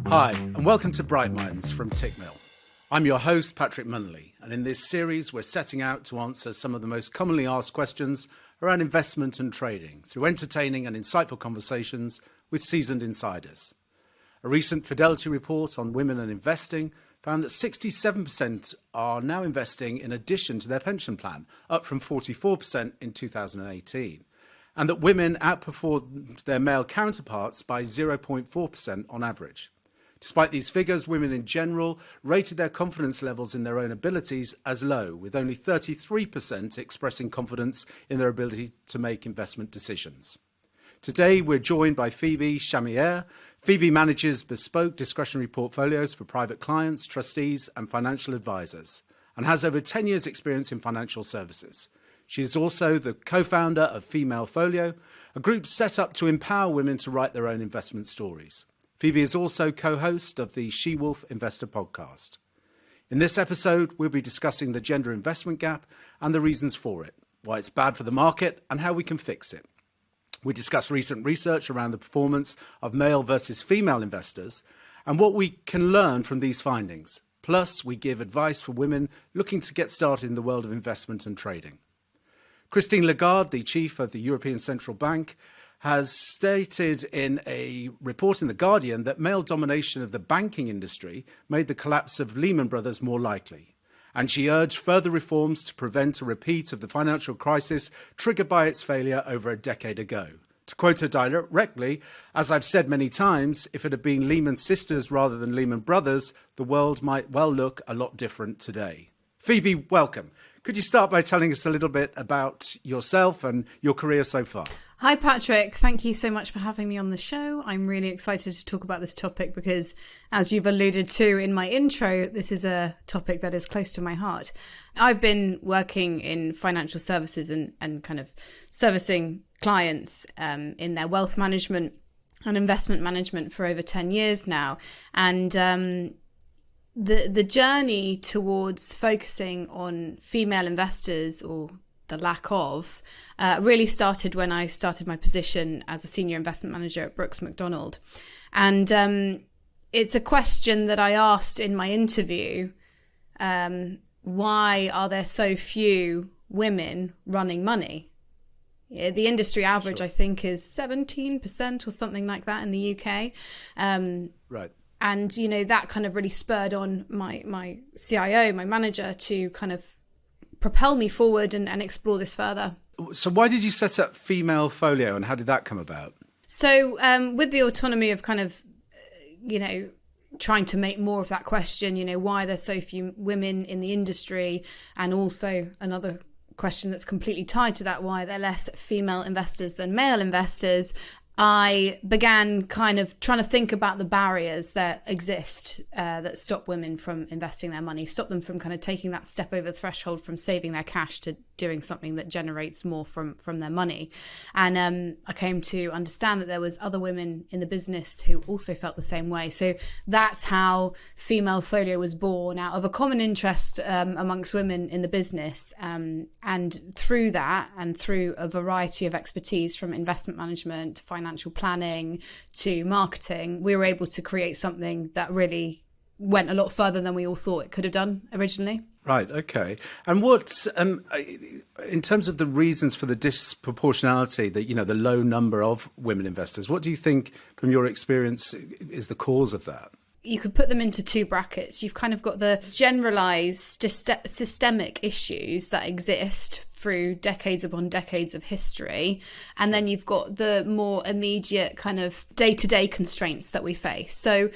Hi, and welcome to Bright Minds from Tickmill. I'm your host, Patrick Munnelly, and in this series we're setting out to answer some of the most commonly asked questions around investment and trading through entertaining and insightful conversations with seasoned insiders. A recent Fidelity report on women and investing found that 67% are now investing in addition to their pension plan, up from 44% in 2018, and that women outperformed their male counterparts by 0.4% on average. Despite these figures, women in general rated their confidence levels in their own abilities as low, with only 33% expressing confidence in their ability to make investment decisions. Today, we're joined by Phoebe Chamier. Phoebe manages bespoke discretionary portfolios for private clients, trustees, and financial advisors, and has over 10 years' experience in financial services. She is also the co-founder of Female Folio, a group set up to empower women to write their own investment stories. Phoebe is also co-host of the She-Wolf Investor podcast. In this episode, we'll be discussing the gender investment gap and the reasons for it, why it's bad for the market, and how we can fix it. We discuss recent research around the performance of male versus female investors and what we can learn from these findings. Plus, we give advice for women looking to get started in the world of investment and trading. Christine Lagarde, the chief of the European Central Bank, has stated in a report in The Guardian that male domination of the banking industry made the collapse of Lehman Brothers more likely. And she urged further reforms to prevent a repeat of the financial crisis triggered by its failure over a decade ago. To quote her directly, as I've said many times, if it had been Lehman Sisters rather than Lehman Brothers, the world might well look a lot different today. Phoebe, welcome. Could you start by telling us a little bit about yourself and your career so far? Hi, Patrick. Thank you so much for having me on the show. I'm really excited to talk about this topic because, as you've alluded to in my intro, this is a topic that is close to my heart. I've been working in financial services and kind of servicing clients in their wealth management and investment management for over 10 years now. And the journey towards focusing on female investors, or the lack of, really started when I started my position as a senior investment manager at Brooks Macdonald. And it's a question that I asked in my interview. Why are there so few women running money? The industry average, sure, I think, is 17% or something like that in the UK. Right. And, you know, that kind of really spurred on my CIO, my manager, to kind of propel me forward and explore this further. So why did you set up Female Folio and how did that come about? So with the autonomy of kind of, you know, trying to make more of that question, you know, why there's so few women in the industry, and also another question that's completely tied to that, why there are less female investors than male investors, I began kind of trying to think about the barriers that exist that stop women from investing their money, stop them from kind of taking that step over the threshold from saving their cash to doing something that generates more from their money. And I came to understand that there was other women in the business who also felt the same way. So that's how Female Folio was born, out of a common interest amongst women in the business. And through that, and through a variety of expertise from investment management to financial planning to marketing, we were able to create something that really went a lot further than we all thought it could have done originally. Right, okay. And what, in terms of the reasons for the disproportionality, the low number of women investors, what do you think, from your experience, is the cause of that? You could put them into two brackets. You've kind of got the generalized systemic issues that exist through decades upon decades of history. And then you've got the more immediate kind of day-to-day constraints that we face. So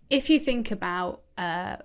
if you think about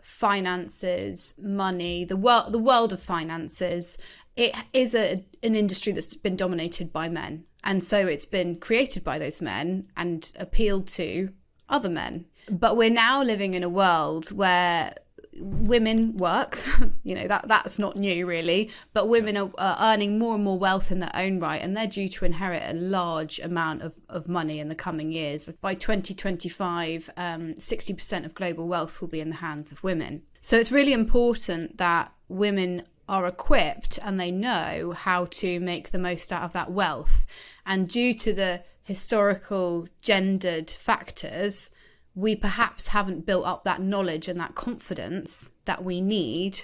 finances, money, the world of finances, it is an industry that's been dominated by men. And so it's been created by those men and appealed to other men. But we're now living in a world where women work, that's not new really, but women are earning more and more wealth in their own right, and they're due to inherit a large amount of money in the coming years. By 2025, 60% of global wealth will be in the hands of women. So it's really important that women are equipped and they know how to make the most out of that wealth. And due to the historical gendered factors, we perhaps haven't built up that knowledge and that confidence that we need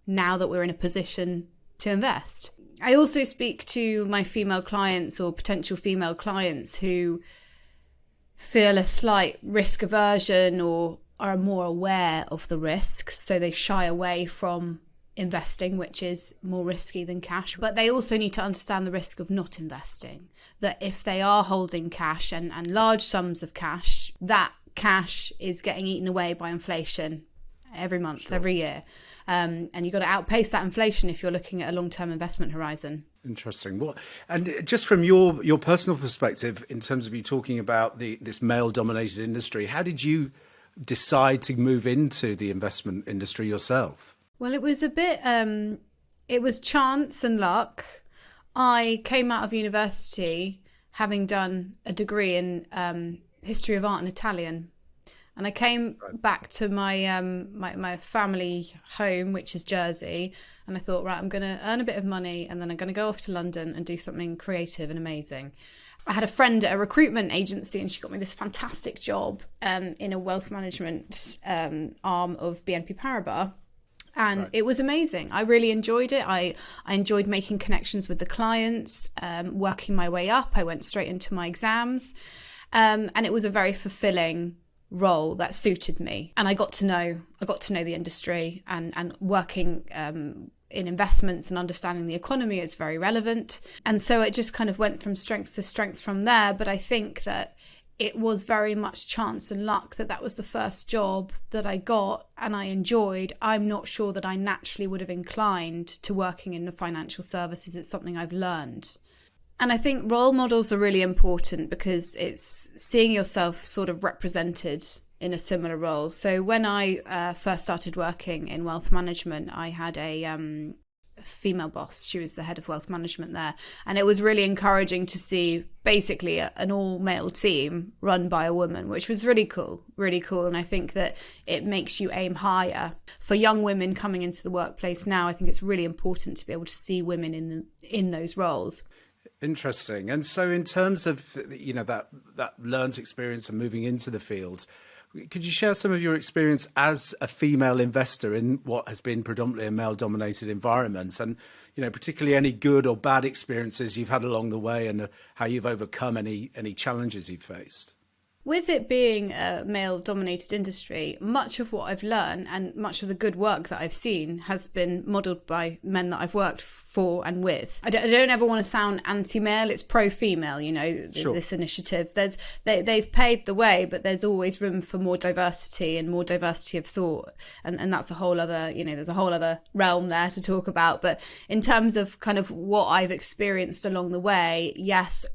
now that we're in a position to invest. I also speak to my female clients or potential female clients who feel a slight risk aversion or are more aware of the risks, so they shy away from investing, which is more risky than cash. But they also need to understand the risk of not investing, that if they are holding cash and large sums of cash, that cash is getting eaten away by inflation every month, sure, every year. And you've got to outpace that inflation if you're looking at a long-term investment horizon. Interesting. And just from your personal perspective, in terms of you talking about this male-dominated industry, how did you decide to move into the investment industry yourself? Well, it was a bit, it was chance and luck. I came out of university having done a degree in history of art and Italian. And I came back to my my family home, which is Jersey, and I thought, right, I'm going to earn a bit of money and then I'm going to go off to London and do something creative and amazing. I had a friend at a recruitment agency and she got me this fantastic job in a wealth management arm of BNP Paribas. And It was amazing. I really enjoyed it. I enjoyed making connections with the clients, working my way up. I went straight into my exams. And it was a very fulfilling role that suited me. And I got to know the industry, and working in investments and understanding the economy is very relevant. And so it just kind of went from strength to strength from there. But I think that it was very much chance and luck that was the first job that I got and I enjoyed. I'm not sure that I naturally would have inclined to working in the financial services. It's something I've learned. And I think role models are really important because it's seeing yourself sort of represented in a similar role. So when I first started working in wealth management, I had a female boss. She was the head of wealth management there. And it was really encouraging to see basically an all-male team run by a woman, which was really cool, really cool. And I think that it makes you aim higher. For young women coming into the workplace now, I think it's really important to be able to see women in those roles. Interesting. And so in terms of, that learned experience and moving into the field, could you share some of your experience as a female investor in what has been predominantly a male-dominated environment, and particularly any good or bad experiences you've had along the way, and how you've overcome any challenges you've faced? With it being a male-dominated industry, much of what I've learned and much of the good work that I've seen has been modelled by men that I've worked for and with. I don't ever want to sound anti-male, it's pro-female, Sure. This initiative. They've paved the way, but there's always room for more diversity and more diversity of thought. And that's a whole other, there's a whole other realm there to talk about. But in terms of kind of what I've experienced along the way, yes,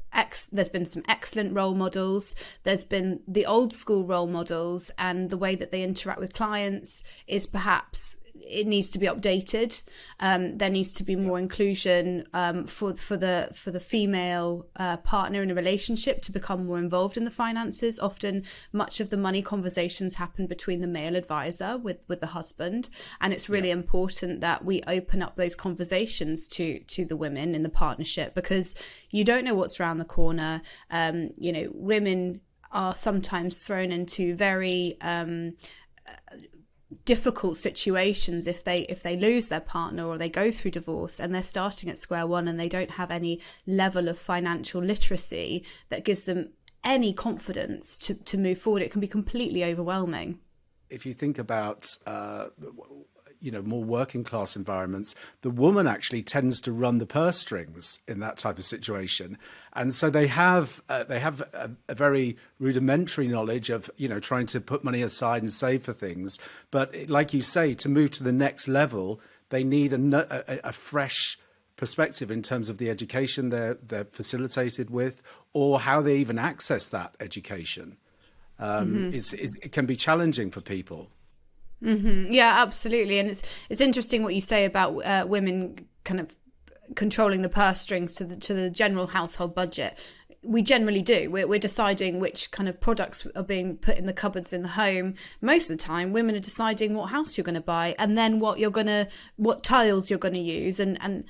there's been some excellent role models. There's been the old school role models, and the way that they interact with clients is perhaps it needs to be updated. There needs to be more inclusion for the female partner in a relationship to become more involved in the finances. Often, much of the money conversations happen between the male advisor with the husband, and it's really important that we open up those conversations to the women in the partnership, because you don't know what's around the corner. Women are sometimes thrown into very difficult situations if they lose their partner or they go through divorce and they're starting at square one and they don't have any level of financial literacy that gives them any confidence to move forward. It can be completely overwhelming. If you think about more working class environments, the woman actually tends to run the purse strings in that type of situation, and so they have a very rudimentary knowledge of trying to put money aside and save for things. But like you say, to move to the next level, they need a fresh perspective in terms of the education they're facilitated with, or how they even access that education. It can be challenging for people. Mm-hmm. Yeah, absolutely. And it's interesting what you say about women kind of controlling the purse strings to the general household budget. We generally do. We're deciding which kind of products are being put in the cupboards in the home. Most of the time, women are deciding what house you're going to buy, and then what tiles you're going to use, and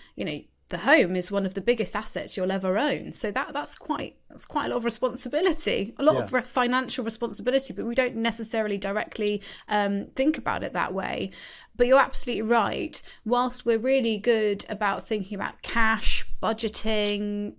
the home is one of the biggest assets you'll ever own. So that's quite a lot of responsibility, a lot of financial responsibility, but we don't necessarily directly think about it that way. But you're absolutely right. Whilst we're really good about thinking about cash, budgeting,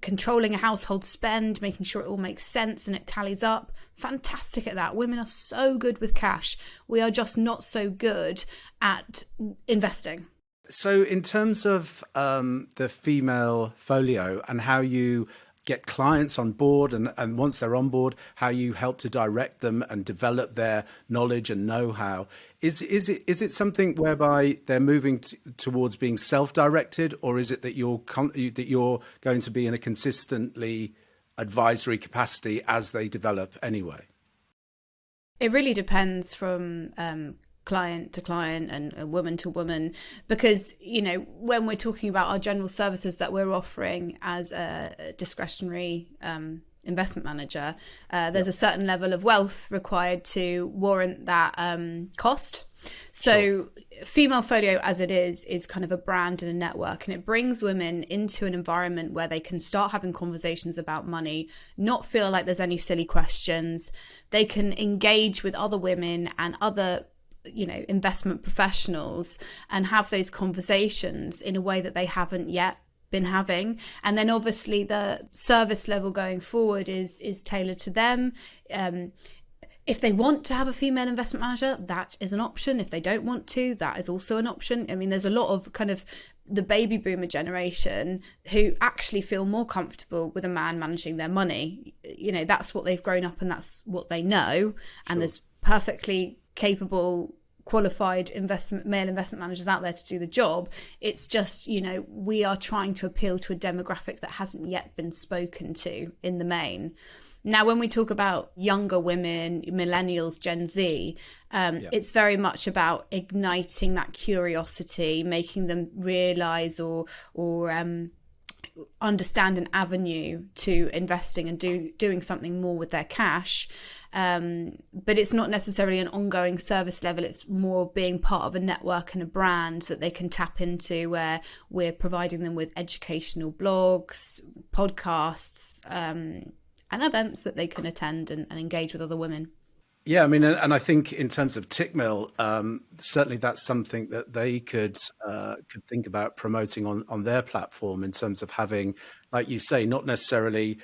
controlling a household spend, making sure it all makes sense and it tallies up, fantastic at that. Women are so good with cash. We are just not so good at investing. So in terms of the female folio and how you get clients on board and once they're on board, how you help to direct them and develop their knowledge and know-how, is it something whereby they're moving towards being self-directed, or is it that you're going to be in a consistently advisory capacity as they develop anyway? It really depends from client to client and woman to woman, because when we're talking about our general services that we're offering as a discretionary investment manager, there's a certain level of wealth required to warrant that cost. So Female Folio, as it is kind of a brand and a network, and it brings women into an environment where they can start having conversations about money, not feel like there's any silly questions. They can engage with other women and other investment professionals and have those conversations in a way that they haven't yet been having. And then obviously the service level going forward is tailored to them. If they want to have a female investment manager, that is an option. If they don't want to, that is also an option. I mean, there's a lot of kind of the baby boomer generation who actually feel more comfortable with a man managing their money. That's what they've grown up and that's what they know. And there's perfectly capable, qualified male investment managers out there to do the job. It's just, we are trying to appeal to a demographic that hasn't yet been spoken to in the main. Now, when we talk about younger women, millennials, Gen Z, it's very much about igniting that curiosity, making them realise or understand an avenue to investing and doing something more with their cash. But it's not necessarily an ongoing service level. It's more being part of a network and a brand that they can tap into, where we're providing them with educational blogs, podcasts, and events that they can attend and engage with other women. Yeah, I mean, and I think in terms of Tickmill, certainly that's something that they could think about promoting on their platform, in terms of having, like you say, not necessarily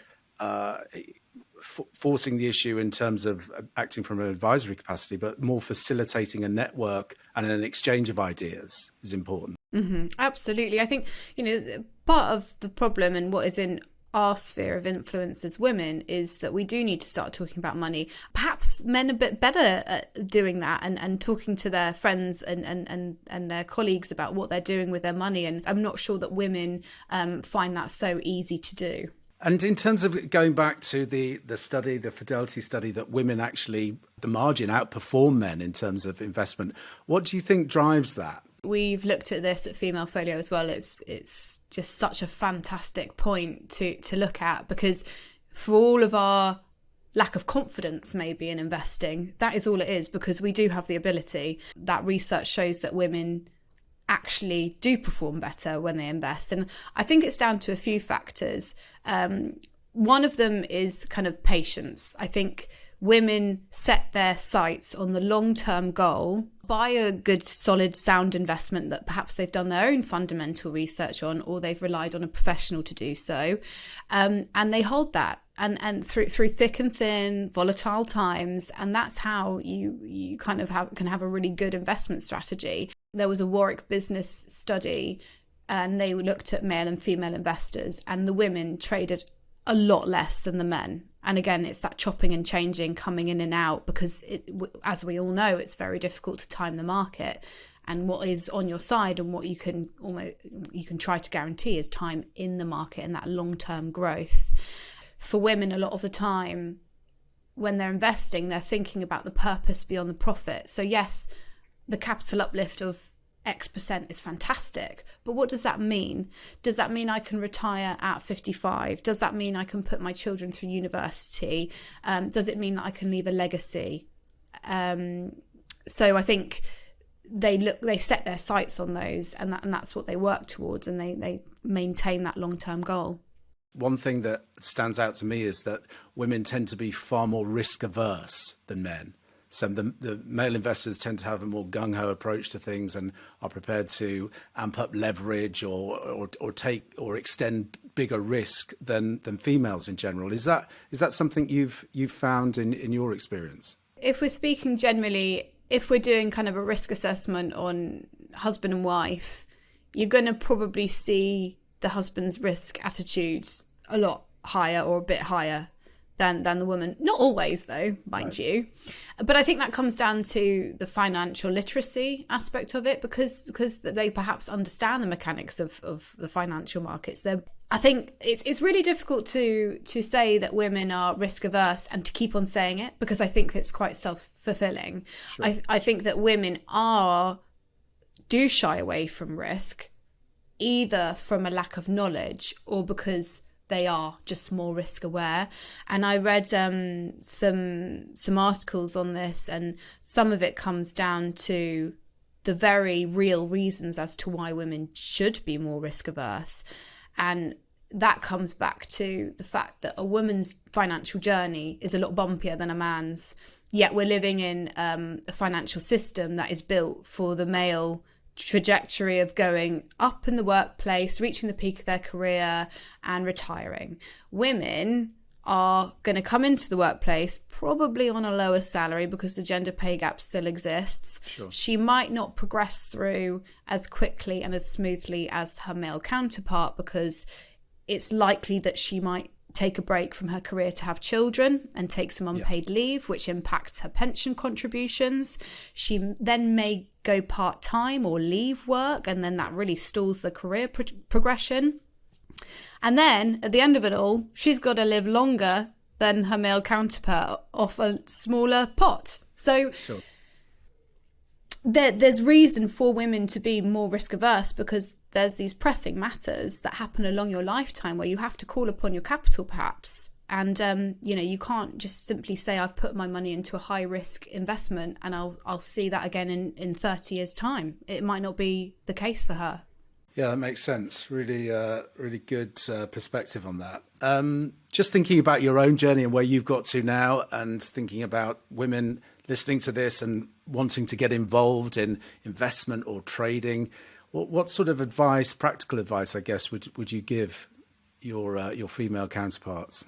forcing the issue in terms of acting from an advisory capacity, but more facilitating a network and an exchange of ideas is important. Mm-hmm. Absolutely. I think, part of the problem and what is in our sphere of influence as women is that we do need to start talking about money. Perhaps men are a bit better at doing that and talking to their friends and their colleagues about what they're doing with their money. And I'm not sure that women find that so easy to do. And in terms of going back to the study, the Fidelity study, that women actually, the margin, outperform men in terms of investment, what do you think drives that? We've looked at this at Female Folio as well. It's just such a fantastic point to look at, because for all of our lack of confidence maybe in investing, that is all it is, because we do have the ability. That research shows that women actually do perform better when they invest. And I think it's down to a few factors. One of them is kind of patience. I think women set their sights on the long-term goal, buy a good, solid, sound investment that perhaps they've done their own fundamental research on, or they've relied on a professional to do so, and they hold that. And through thick and thin, volatile times, and that's how you kind of can have a really good investment strategy. There was a Warwick Business study, and they looked at male and female investors, and the women traded a lot less than the men. And again, it's that chopping and changing, coming in and out, because as we all know, it's very difficult to time the market. And what is on your side and what you can try to guarantee is time in the market and that long-term growth. For women, a lot of the time when they're investing, they're thinking about the purpose beyond the profit. So yes, the capital uplift of X% is fantastic, but what does that mean? Does that mean I can retire at 55? Does that mean I can put my children through university? Does it mean that I can leave a legacy? So I think they set their sights on those, and that's what they work towards, and they maintain that long-term goal. One thing that stands out to me is that women tend to be far more risk averse than men. So the male investors tend to have a more gung-ho approach to things and are prepared to amp up leverage or take or extend bigger risk than females in general. Is that something you've found in your experience? If we're speaking generally, if we're doing kind of a risk assessment on husband and wife, you're going to probably see the husband's risk attitudes a lot higher or a bit higher than the woman. Not always, though, mind you. But I think that comes down to the financial literacy aspect of it, because they perhaps understand the mechanics of the financial markets. I think it's really difficult to say that women are risk averse and to keep on saying it, because I think it's quite self-fulfilling. Sure. I think that women do shy away from risk, either from a lack of knowledge or because they are just more risk aware. And I read some articles on this, and some of it comes down to the very real reasons as to why women should be more risk averse. And that comes back to the fact that a woman's financial journey is a lot bumpier than a man's, yet we're living in a financial system that is built for the male trajectory of going up in the workplace, reaching the peak of their career and retiring. Women are going to come into the workplace probably on a lower salary because the gender pay gap still exists. Sure. She might not progress through as quickly and as smoothly as her male counterpart, because it's likely that she might take a break from her career to have children and take some unpaid leave, which impacts her pension contributions. She then may go part-time or leave work, and then that really stalls the career progression. And then at the end of it all, she's got to live longer than her male counterpart off a smaller pot. So Sure. There's reason for women to be more risk averse, because there's these pressing matters that happen along your lifetime where you have to call upon your capital perhaps. And, you can't just simply say, I've put my money into a high risk investment and I'll see that again in 30 years time. It might not be the case for her. Yeah, that makes sense. Really, really good perspective on that. Just thinking about your own journey and where you've got to now, and thinking about women listening to this and wanting to get involved in investment or trading, what sort of advice, practical advice, I guess, would you give your female counterparts?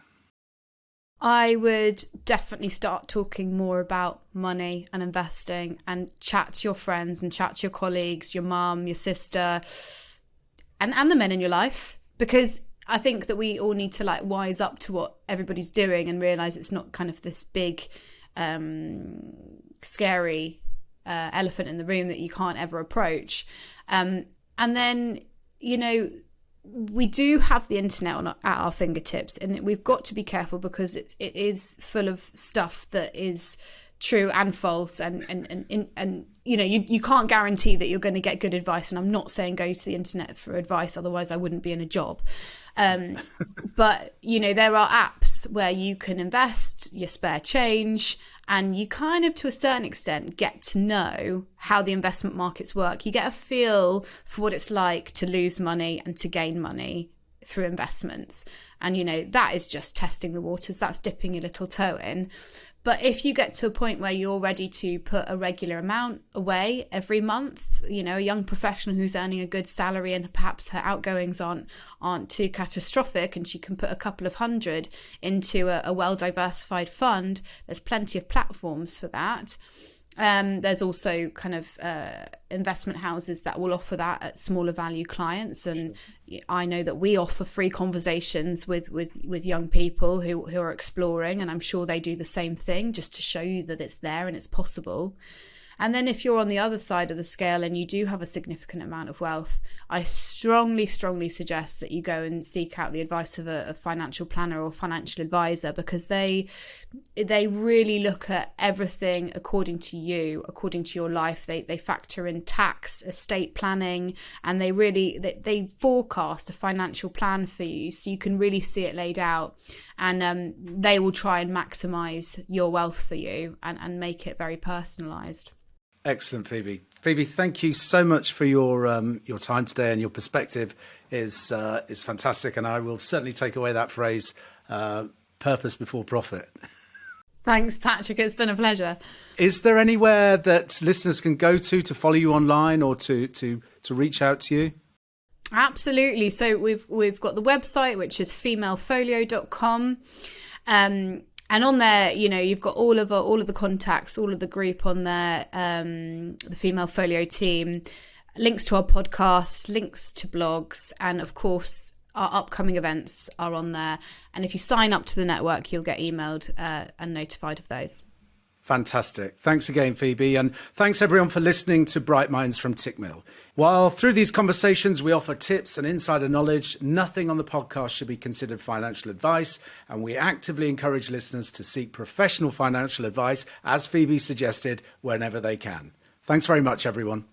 I would definitely start talking more about money and investing, and chat to your friends and chat to your colleagues, your mum, your sister, and the men in your life, because I think that we all need to wise up to what everybody's doing and realise it's not kind of this big, scary elephant in the room that you can't ever approach. And then, we do have the internet at our fingertips, and we've got to be careful because it is full of stuff that is true and false, and you can't guarantee that you're going to get good advice. And I'm not saying go to the internet for advice, otherwise I wouldn't be in a job. But there are apps where you can invest your spare change, and you kind of, to a certain extent, get to know how the investment markets work. You get a feel for what it's like to lose money and to gain money through investments. And, that is just testing the waters. That's dipping your little toe in. But if you get to a point where you're ready to put a regular amount away every month, a young professional who's earning a good salary and perhaps her outgoings aren't too catastrophic, and she can put a couple of hundred into a well-diversified fund, there's plenty of platforms for that. There's also kind of investment houses that will offer that at smaller value clients, and I know that we offer free conversations with young people who are exploring, and I'm sure they do the same thing, just to show you that it's there and it's possible. And then if you're on the other side of the scale and you do have a significant amount of wealth, I strongly suggest that you go and seek out the advice of a financial planner or financial advisor, because they really look at everything according to you, according to your life. They factor in tax, estate planning, and they forecast a financial plan for you, so you can really see it laid out. And they will try and maximize your wealth for you and make it very personalized. Excellent, Phoebe. Phoebe, thank you so much for your time today, and your perspective is fantastic. And I will certainly take away that phrase, purpose before profit. Thanks, Patrick. It's been a pleasure. Is there anywhere that listeners can go to follow you online or to reach out to you? Absolutely. So we've got the website, which is femalefolio.com. And on there, you've got all of the contacts, all of the group on there, the Female Folio team, links to our podcasts, links to blogs, and of course, our upcoming events are on there. And if you sign up to the network, you'll get emailed and notified of those. Fantastic. Thanks again, Phoebe. And thanks everyone for listening to Bright Minds from Tickmill. While through these conversations we offer tips and insider knowledge, nothing on the podcast should be considered financial advice. And we actively encourage listeners to seek professional financial advice, as Phoebe suggested, whenever they can. Thanks very much, everyone.